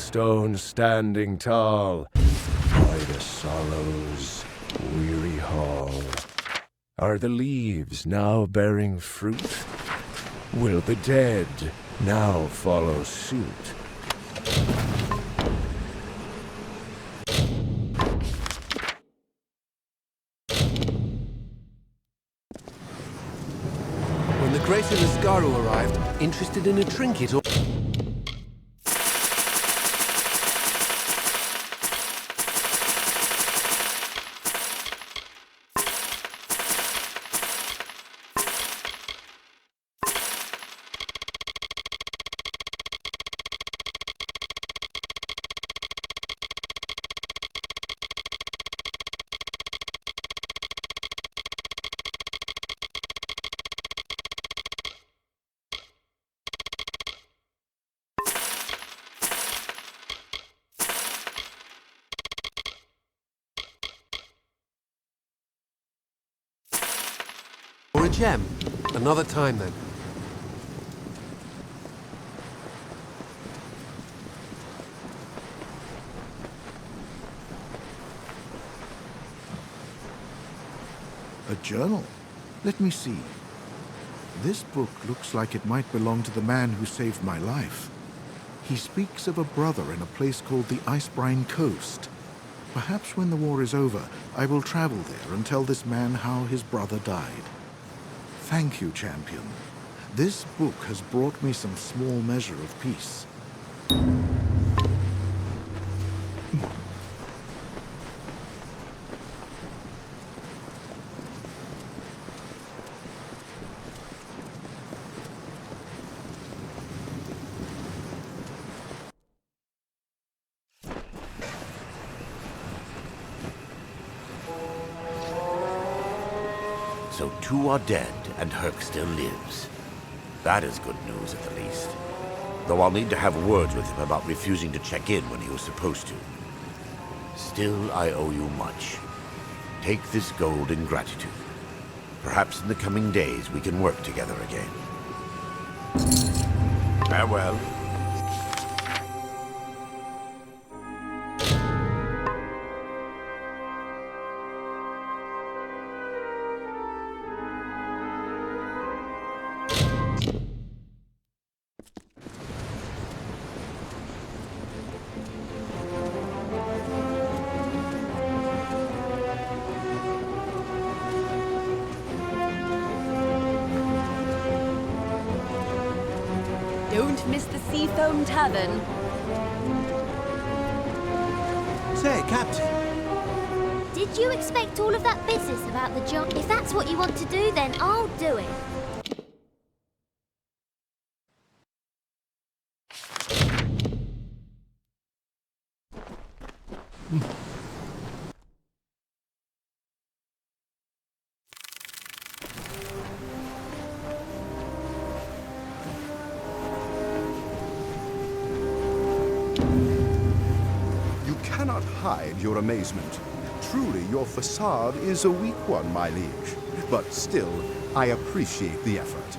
Rolston standing tall by the sorrow's weary hall. Are the leaves now bearing fruit? Will the dead now follow suit? When the Grace of Lascaro arrived, interested in a trinket or... or a gem? Another time then. A journal? Let me see. This book looks like it might belong to the man who saved my life. He speaks of a brother in a place called the Icebrine Coast. Perhaps when the war is over, I will travel there and tell this man how his brother died. Thank you, champion. This book has brought me some small measure of peace. So two are dead, and Herc still lives. That is good news, at the least. Though I'll need to have words with him about refusing to check in when he was supposed to. Still, I owe you much. Take this gold in gratitude. Perhaps in the coming days we can work together again. Farewell. Don't miss the Seafoam Tavern. Say, Captain. Did you expect all of that business about the job? If that's what you want to do, then I'll do it. Cannot hide your amazement. Truly, your facade is a weak one, my liege. But still, I appreciate the effort.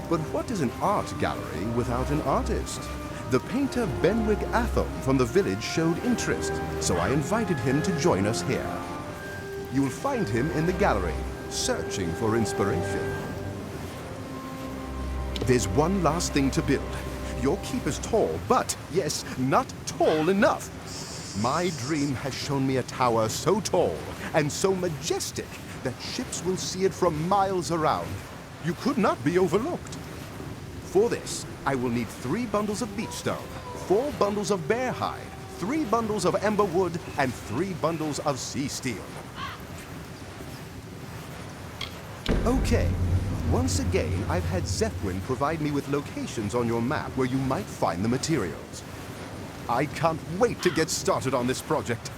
But what is an art gallery without an artist? The painter Benwig Athom from the village showed interest, so I invited him to join us here. You'll find him in the gallery, searching for inspiration. There's one last thing to build. Your keep is tall, but, yes, not tall enough. My dream has shown me a tower so tall and so majestic that ships will see it from miles around. You could not be overlooked. For this, I will need 3 bundles of beech stone, 4 bundles of bear hide, 3 bundles of ember wood, and 3 bundles of sea steel. Okay. Once again, I've had Zephwin provide me with locations on your map where you might find the materials. I can't wait to get started on this project.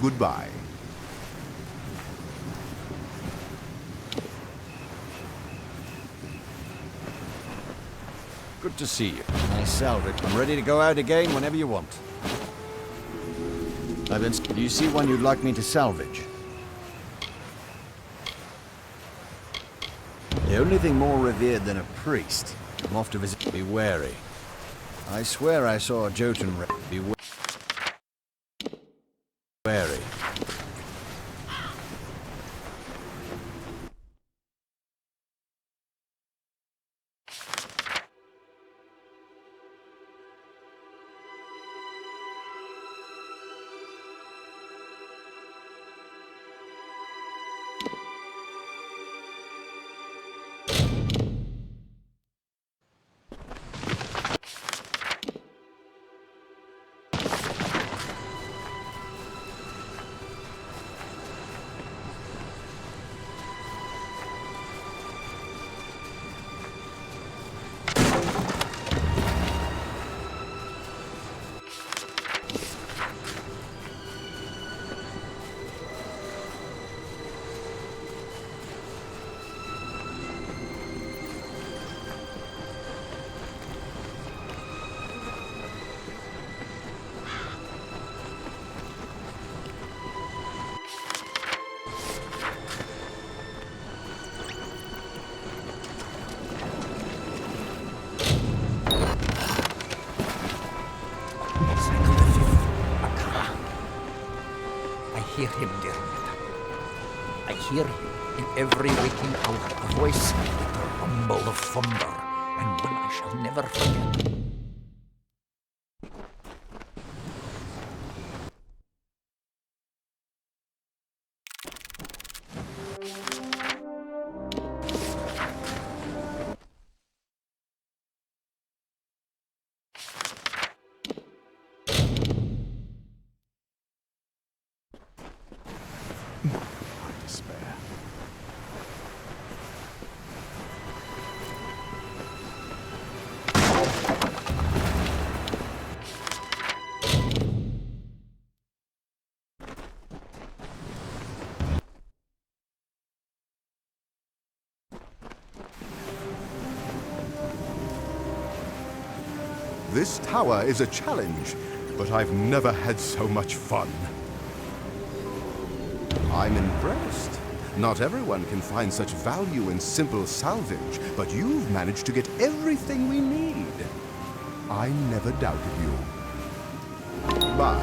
Goodbye. Good to see you. Nice salvage. I'm ready to go out again whenever you want. Do you see one you'd like me to salvage? The only thing more revered than a priest. I'm off to visit. Be wary. I swear I saw a Jotun be wary. I hear him, dear Meta. I hear him in every waking hour, a voice like the rumble of thunder, and one I shall never forget. This tower is a challenge, but I've never had so much fun. I'm impressed. Not everyone can find such value in simple salvage, but you've managed to get everything we need. I never doubted you. Bye.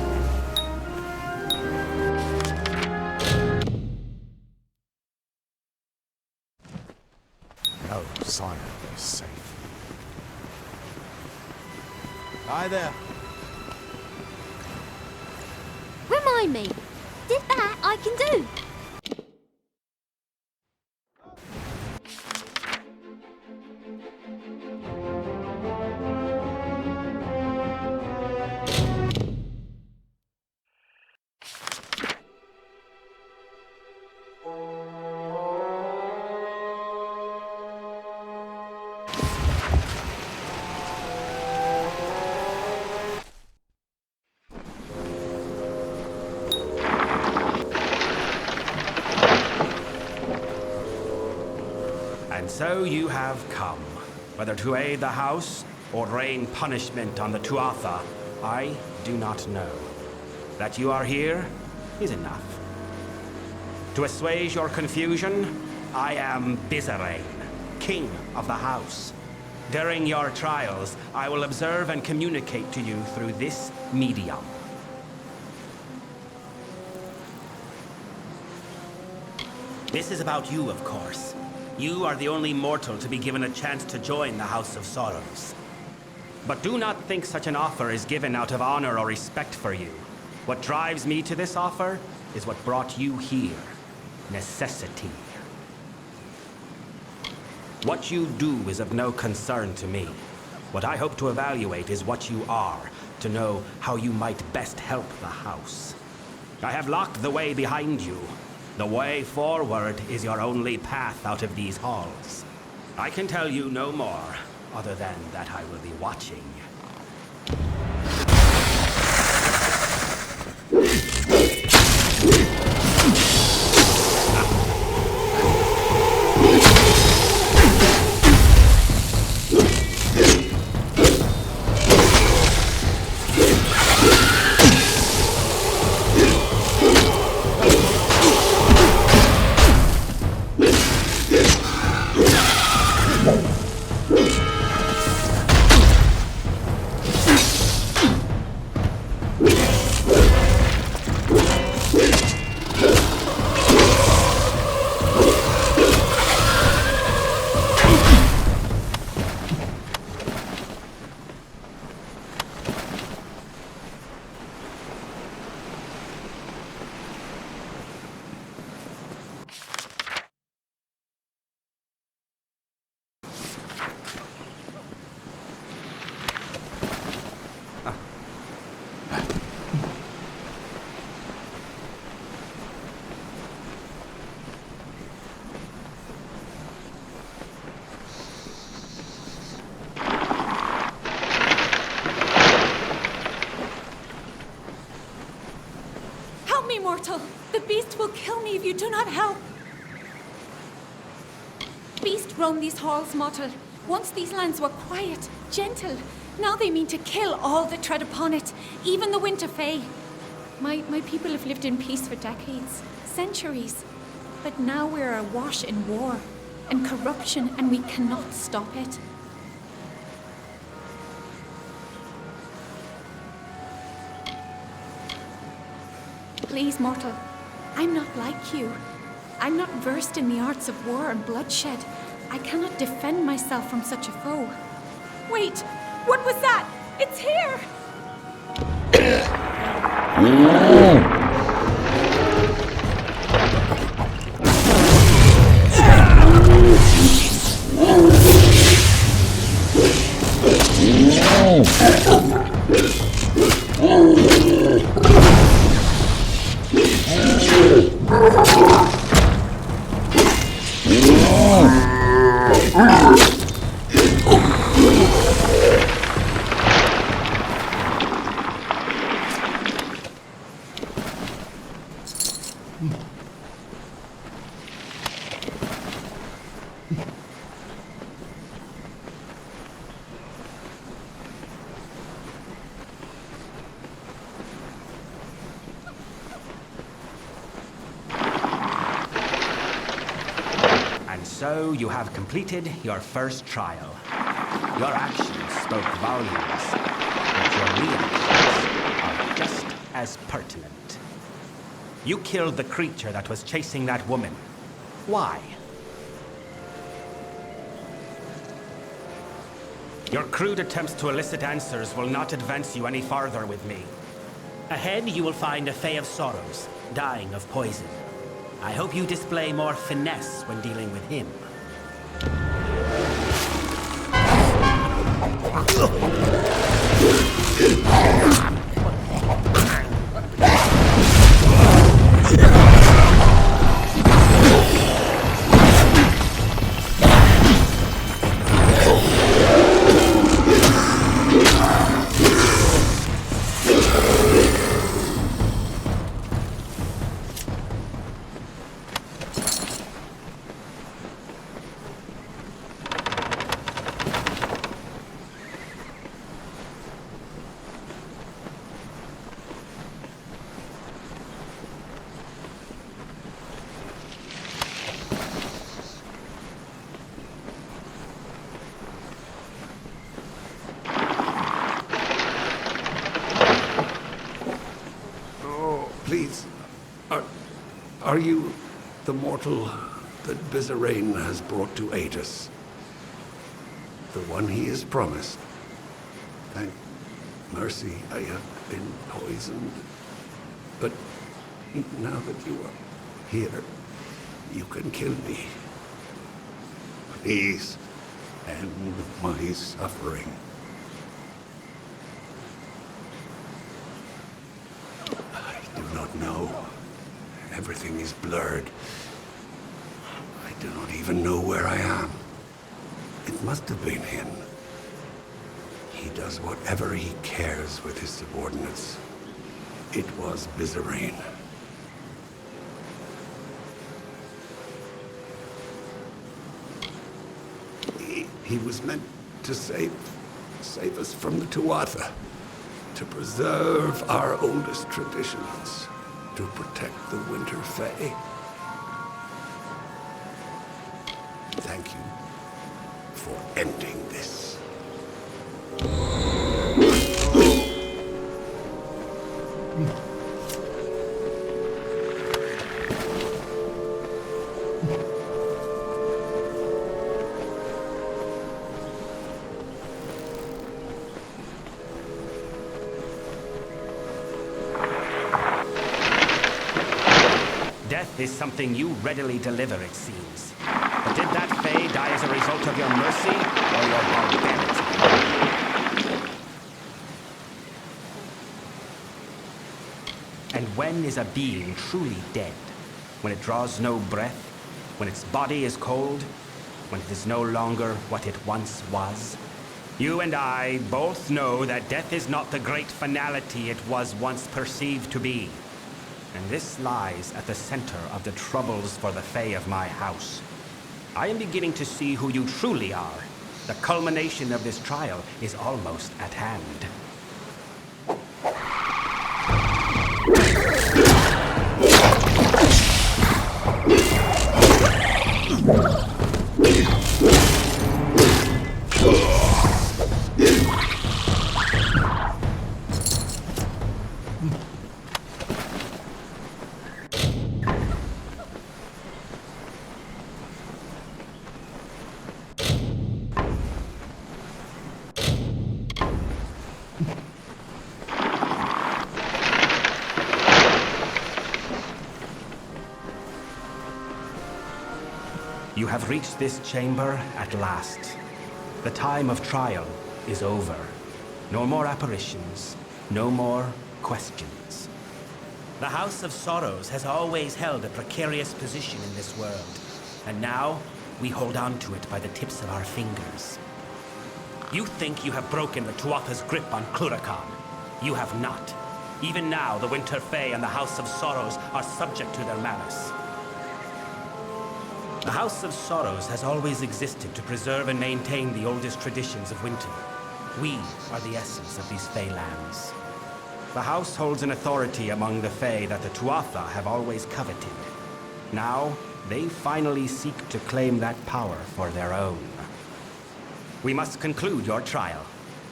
No sign of me safe. Hi there. Remind me. Did that I can do. And so you have come, whether to aid the house or rain punishment on the Tuatha, I do not know. That you are here is enough. To assuage your confusion, I am Bizarane, king of the house. During your trials, I will observe and communicate to you through this medium. This is about you, of course. You are the only mortal to be given a chance to join the House of Sorrows. But do not think such an offer is given out of honor or respect for you. What drives me to this offer is what brought you here. Necessity. What you do is of no concern to me. What I hope to evaluate is what you are, to know how you might best help the house. I have locked the way behind you. The way forward is your only path out of these halls. I can tell you no more, other than that I will be watching. me, mortal! The beast will kill me if you do not help! Beast roam these halls, mortal. Once these lands were quiet, gentle. Now they mean to kill all that tread upon it, even the winter fae. My people have lived in peace for decades, centuries. But now we're awash in war and corruption, and we cannot stop it. Please, mortal, I'm not like you. I'm not versed in the arts of war and bloodshed. I cannot defend myself from such a foe. Wait, what was that? It's here! So you have completed your first trial. Your actions spoke volumes, but your reactions are just as pertinent. You killed the creature that was chasing that woman. Why? Your crude attempts to elicit answers will not advance you any farther with me. Ahead, you will find a Fae of Sorrows, dying of poison. I hope you display more finesse when dealing with him. Please, are you the mortal that Bizarrain has brought to aid us? The one he is promised? Thank mercy, I have been poisoned. But now that you are here, you can kill me. Please, end my suffering. I do not know. Everything is blurred. I do not even know where I am. It must have been him. He does whatever he cares with his subordinates. It was Bizarrain. He was meant to save us from the Tuatha, to preserve our oldest traditions, to protect the Winter Fae. Thank you for ending this. Death is something you readily deliver, it seems. But did that Fae die as a result of your mercy or your barbarity? And when is a being truly dead? When it draws no breath? When its body is cold? When it is no longer what it once was? You and I both know that death is not the great finality it was once perceived to be. and this lies at the center of the troubles for the Fae of my house. I am beginning to see who you truly are. The culmination of this trial is almost at hand. You have reached this chamber at last. The time of trial is over. No more apparitions, no more questions. The House of Sorrows has always held a precarious position in this world, and now we hold on to it by the tips of our fingers. You think you have broken the Tuatha's grip on Cluracan. You have not. Even now, the Winter Fae and the House of Sorrows are subject to their malice. The House of Sorrows has always existed to preserve and maintain the oldest traditions of winter. We are the essence of these Fae lands. The House holds an authority among the Fae that the Tuatha have always coveted. Now, they finally seek to claim that power for their own. We must conclude your trial.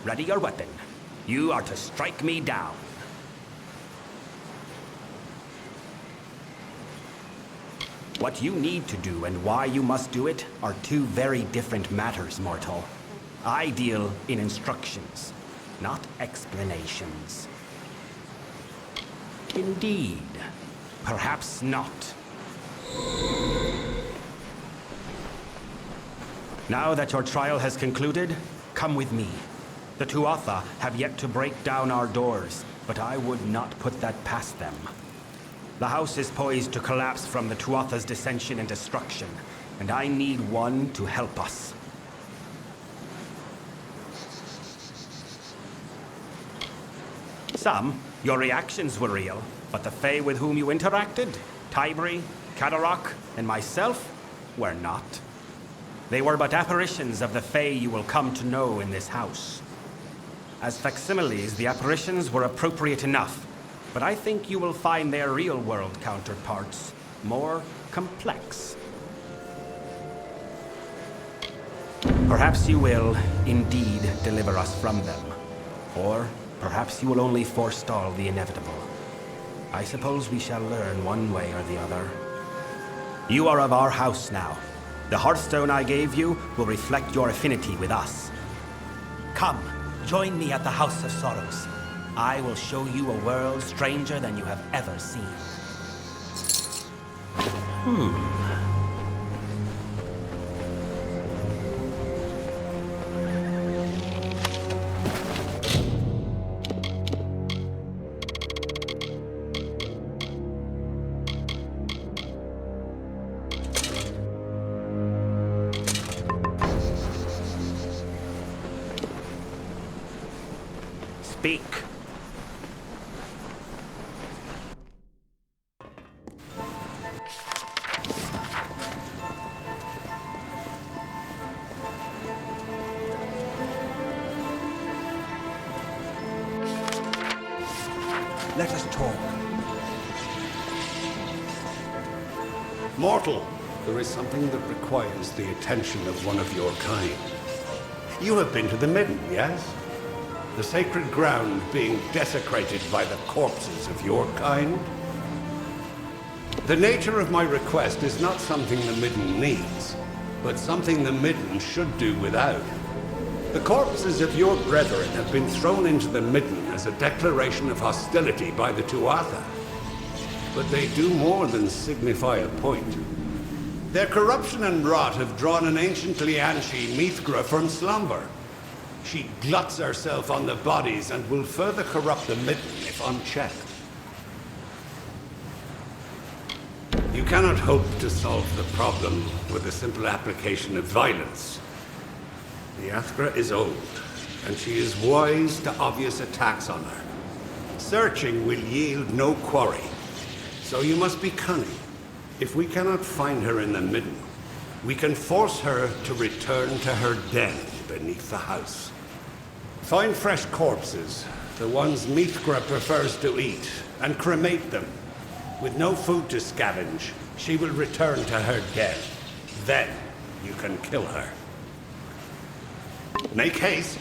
Ready your weapon. You are to strike me down. What you need to do and why you must do it are two very different matters, mortal. I deal in instructions, not explanations. Indeed. Perhaps not. Now that your trial has concluded, come with me. The Tuatha have yet to break down our doors, but I would not put that past them. The house is poised to collapse from the Tuatha's dissension and destruction, and I need one to help us. Your reactions were real, but the Fae with whom you interacted, Tybri, Kadarok, and myself, were not. They were but apparitions of the Fae you will come to know in this house. As facsimiles, the apparitions were appropriate enough, but I think you will find their real-world counterparts more complex. Perhaps you will, indeed, deliver us from them. Or perhaps you will only forestall the inevitable. I suppose we shall learn one way or the other. You are of our house now. The Hearthstone I gave you will reflect your affinity with us. Come, join me at the House of Sorrows. I will show you a world stranger than you have ever seen. Speak. Let us talk. Mortal, there is something that requires the attention of one of your kind. You have been to the Midden, yes? The sacred ground being desecrated by the corpses of your kind? The nature of my request is not something the Midden needs, but something the Midden should do without. The corpses of your brethren have been thrown into the Midden as a declaration of hostility by the Tuatha. But they do more than signify a point. Their corruption and rot have drawn an ancient Lianshi Mithgra from slumber. She gluts herself on the bodies and will further corrupt the Midden if unchecked. You cannot hope to solve the problem with a simple application of violence. The Athra is old, and she is wise to obvious attacks on her. Searching will yield no quarry. So you must be cunning. If we cannot find her in the middle, we can force her to return to her den beneath the house. Find fresh corpses, the ones Mithra prefers to eat, and cremate them. With no food to scavenge, she will return to her den. Then you can kill her. Make haste.